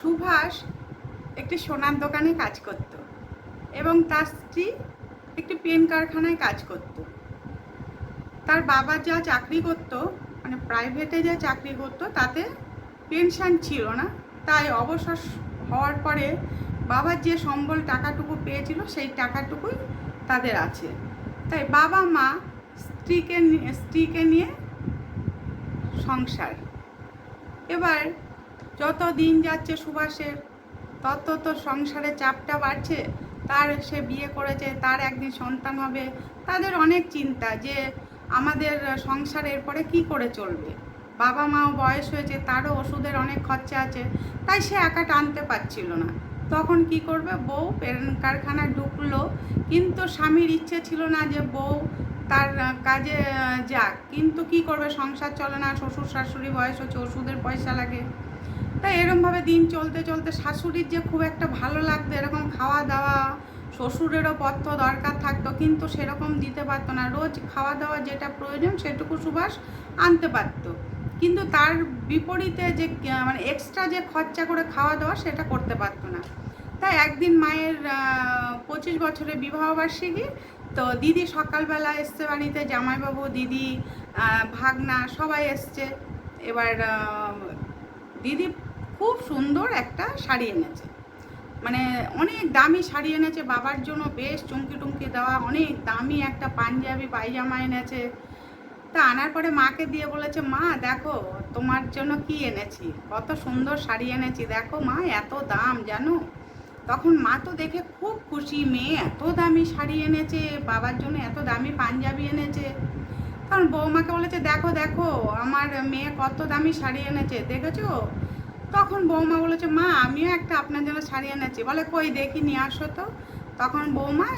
সুভাষ একটি সোনার দোকানে কাজ করত এবং তার স্ত্রী একটি পেন কারখানায় কাজ করত। তার বাবা যা চাকরি করত, মানে প্রাইভেটে যা চাকরি করত, তাতে পেনশন ছিল না। তাই অবসর হওয়ার পরে বাবার যে সম্বল টাকাটুকু পেয়েছিল সেই টাকাটুকুই তাদের আছে। তাই বাবা মা স্ত্রীকে নিয়ে সংসার। এবার যত দিন যাচ্ছে সুভাষের, তত তো সংসারে চাপটা বাড়ছে। তার সে বিয়ে করেছে, তার একদিন সন্তান হবে, তাদের অনেক চিন্তা যে আমাদের সংসার এরপরে কী করে চলবে। বাবা মাও বয়স হয়েছে, তারও ওষুধের অনেক খরচা আছে, তাই সে একা টানতে পারছিল না। তখন কি করবে, বউ পেন কারখানায় ঢুকলো, কিন্তু স্বামীর ইচ্ছে ছিল না যে বউ তার কাজে যাক, কিন্তু কি করবে, সংসার চলে না, শ্বশুর শাশুড়ি বয়স হচ্ছে, ওষুধের পয়সা লাগে। তাই এরকমভাবে দিন চলতে চলতে শাশুড়ির যে খুব একটা ভালো লাগতো এরকম খাওয়া দাওয়া, শ্বশুরেরও পথ্য দরকার থাকতো, কিন্তু সেরকম দিতে পারতো না। রোজ খাওয়া দাওয়া যেটা প্রয়োজন সেটুকু সুভাষ আনতে পারত, কিন্তু তার বিপরীতে যে মানে এক্সট্রা যে খরচা করে খাওয়া দাওয়া সেটা করতে পারতো না। তাই একদিন মায়ের 25 বছরের বিবাহবার্ষিকী, তো দিদি সকালবেলা এসছে বাড়িতে, জামাইবাবু, দিদি, ভাগনা সবাই এসছে। এবার দিদি খুব সুন্দর একটা শাড়ি এনেছে, মানে অনেক দামি শাড়ি এনেছে বাবার জন্য, বেশ চুমকি টুমকি দেওয়া, অনেক দামি একটা পাঞ্জাবি পায়জামা এনেছে। তা আনার পরে মাকে দিয়ে বলেছে, মা দেখো তোমার জন্য কি এনেছি, কত সুন্দর শাড়ি এনেছি, দেখো মা, এত দাম জানো। তখন মা তো দেখে খুব খুশি, মেয়ে এত দামি শাড়ি এনেছে, বাবার জন্য এত দামি পাঞ্জাবি এনেছে। তখন বৌমাকে বলেছে, দেখো দেখো আমার মেয়ে কত দামি শাড়ি এনেছে, দেখেছো। তখন বৌমা বলেছে, মা আমিও একটা আপনার জন্য শাড়ি এনেছি। বলে, কই দেখি, নিয়ে আসো তো। তখন বৌমা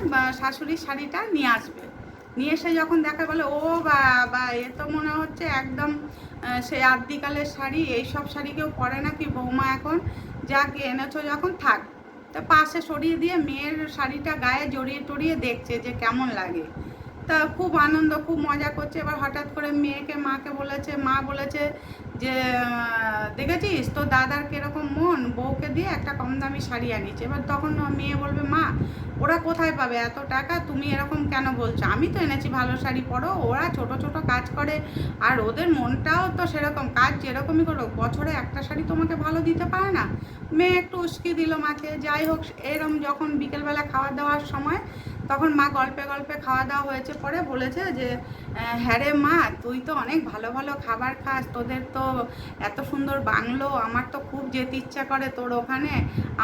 শাশুড়ির শাড়িটা নিয়ে আসবে, নিয়ে এসে যখন দেখা, বলে, ও বা এ তো মনে হচ্ছে একদম সেই আদ্যিকালের শাড়ি, এইসব শাড়ি কেউ পরে নাকি বৌমা এখন, যাকে এনেছো যখন থাক। তা পাশে সরিয়ে দিয়ে মেয়ের শাড়িটা গায়ে জড়িয়ে টড়িয়ে দেখছে যে কেমন লাগে। তা খুব আনন্দ, খুব মজা করছে। এবার হঠাৎ করে মাকে বলেছে, মা বলেছে যে দেখেছিস তোর দাদার কিরকম মন, বউকে দিয়ে একটা কম দামি শাড়ি আনিয়েছে। এবার তখন মেয়ে বলবে, মা ওরা কোথায় পাবে এত টাকা, তুমি এরকম কেন বলছো, আমি তো এনেছি ভালো শাড়ি, পরো, ওরা ছোট ছোট কাজ করে, আর ওদের মনটাও তো সেরকম, কাজ যেরকমই করো, বছরে একটা শাড়ি তোমাকে ভালো দিতে পারে না। মেয়ে একটু উস্কি দিল মাকে। যাই হোক, এরম যখন বিকেলবেলা খাওয়া দাওয়ার সময়, তখন মা গল্পে গল্পে খাওয়া দাওয়া হয়েছে, পরে বলেছে যে, হ্যাঁ রে মা, তুই তো অনেক ভালো ভালো খাবার খাস, তোদের তো এত সুন্দর বাংলো, আমার তো খুব যেতে ইচ্ছা করে তোর ওখানে,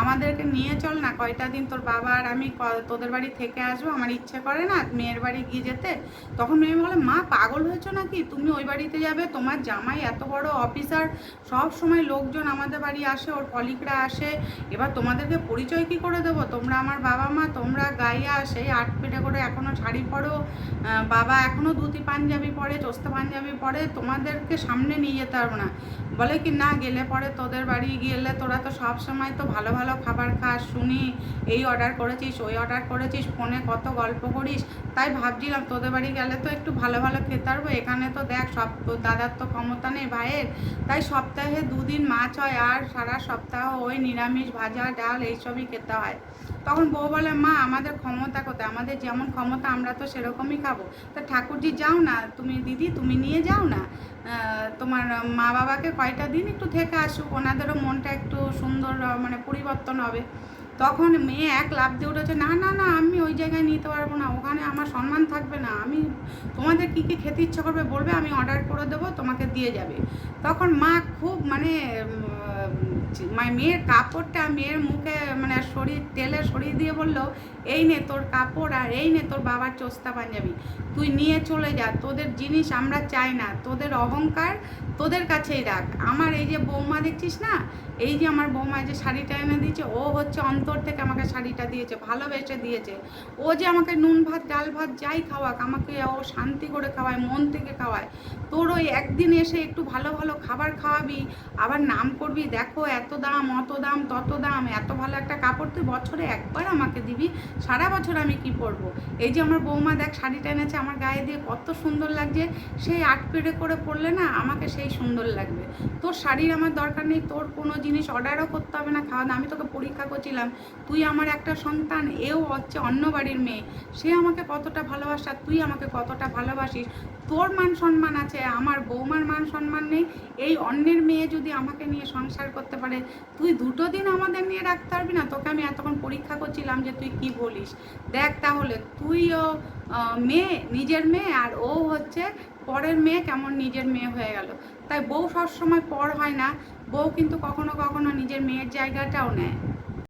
আমাদেরকে নিয়ে চল না, কয়টা দিন তোর বাবা আর আমি তোদের বাড়ি থেকে আসবো, আমার ইচ্ছে করে না মেয়ের বাড়ি গিয়ে যেতে। তখন মেয়ে বলে, মা পাগল হয়েছো নাকি, তুমি ওই বাড়িতে যাবে, তোমার জামাই এত বড় অফিসার, সব সময় লোকজন আমাদের বাড়ি আসে, ওর কলিগরা আসে, এবার তোমাদেরকে পরিচয় কী করে দেবো, তোমরা আমার বাবা মা, তোমরা গাইয়া সেই 8 পেটে করে এখনও শাড়ি পরো, বাবা এখনও ধুতি পাঞ্জাবি পরে, চোস্তা পাঞ্জাবি পরে, তোমাদেরকে সামনে নিয়ে যেতে পারবো না। বলে কি, না গেলে পরে তোদের বাড়ি গেলে তোরা তো সব সময় তো ভালো ভালো খাবার খাস, শুনি এই অর্ডার করেছিস, ওই অর্ডার করেছিস, ফোনে কত গল্প করিস, তাই ভাবছিলাম তোদের বাড়ি গেলে তো একটু ভালো ভালো খেতে পারবো, এখানে তো দেখ সব দাদার তো ক্ষমতা নেই ভাইয়ের, তাই সপ্তাহে 2 দিন মাছ হয়, আর সারা সপ্তাহ ওই নিরামিষ ভাজা ডাল এইসবই খেতে হয়। তখন বউ বলে, মা আমাদের ক্ষমতা কোথায়, আমাদের যেমন ক্ষমতা আমরা তো সেরকমই খাবো। তা ঠাকুরজি যাও না, তুমি দিদি তুমি নিয়ে যাও না, তোমার মা বাবাকে কয়টা দিন একটু থেকে আসুক, ওনাদেরও মনটা একটু সুন্দর মানে পরিবর্তন হবে। তখন মেয়ে এক লাফ দিয়ে উঠেছে, না না না, আমি ওই জায়গায় নিতে পারবো না, ওখানে আমার সম্মান থাকবে না, আমি তোমাদের কী কী খেতে ইচ্ছা করবে বলবে, আমি অর্ডার করে দেবো, তোমাকে দিয়ে যাবে। তখন মা খুব মানে মেয়ের কাপড়টা মেয়ের মুখে মানে তেলে সরিয়ে দিয়ে বললো, এই নে তোর কাপড়, আর এই নে তোর বাবার চোস্তা পাঞ্জাবি, তুই নিয়ে চলে যা, তোদের জিনিস আমরা চাই না, তোদের অহংকার তোদের কাছেই রাখ। আমার এই যে বৌমা দেখছিস না, এই যে আমার বৌমা যে শাড়িটা এনে দিয়েছে, ও হচ্ছে অন্তর থেকে আমাকে শাড়িটা দিয়েছে, ভালোবেসে দিয়েছে। ও যে আমাকে নুন ভাত ডাল ভাত যাই খাওয়াক, আমাকে ও শান্তি করে খাওয়ায়, মন থেকে খাওয়ায়। তোর ওই একদিন এসে একটু ভালো ভালো খাবার খাওয়াবি, আবার নাম করবি, দেখো এত দাম, অত দাম, তত দাম, এত ভালো একটা কাপড় তুই বছরে একবার আমাকে দিবি, সারা বছর আমি কি পরবো? এই যে আমার বৌমা দেখ শাড়িটা এনেছে আমার গায়ে দিয়ে কত সুন্দর লাগছে, সেই 8 পেড়ে করে পরলে না আমাকে সেই সুন্দর লাগবে। তোর শাড়ির আমার দরকার নেই, তোর কোনো জিনিস অর্ডারও করতে হবে না, খাওয়া দাওয়া। আমি তোকে পরীক্ষা করছিলাম, তুই আমার একটা সন্তান, এও হচ্ছে অন্য বাড়ির মেয়ে, সে আমাকে কতটা ভালোবাসে আর তুই আমাকে কতটা ভালোবাসিস। তোর মান সম্মান আছে, আমার বৌমার মান সম্মান নেই। এই অন্যের মেয়ে যদি আমাকে নিয়ে সংসার করতে পারে, তুই 2টো দিন আমাদের নিয়ে রাখতে পারবি না? তোকে আমি এতক্ষণ পরীক্ষা করছিলাম যে তুই কি বলিস। দেখ তাহলে তুইও মেয়ে, নিজের মেয়ে, আর ও হচ্ছে পরের মেয়ে, কেমন নিজের মেয়ে হয়ে গেল। তাই বউ সবসময় পর হয় না, বউ কিন্তু কখনো কখনো নিজের মেয়ের জায়গাটাও নেয়।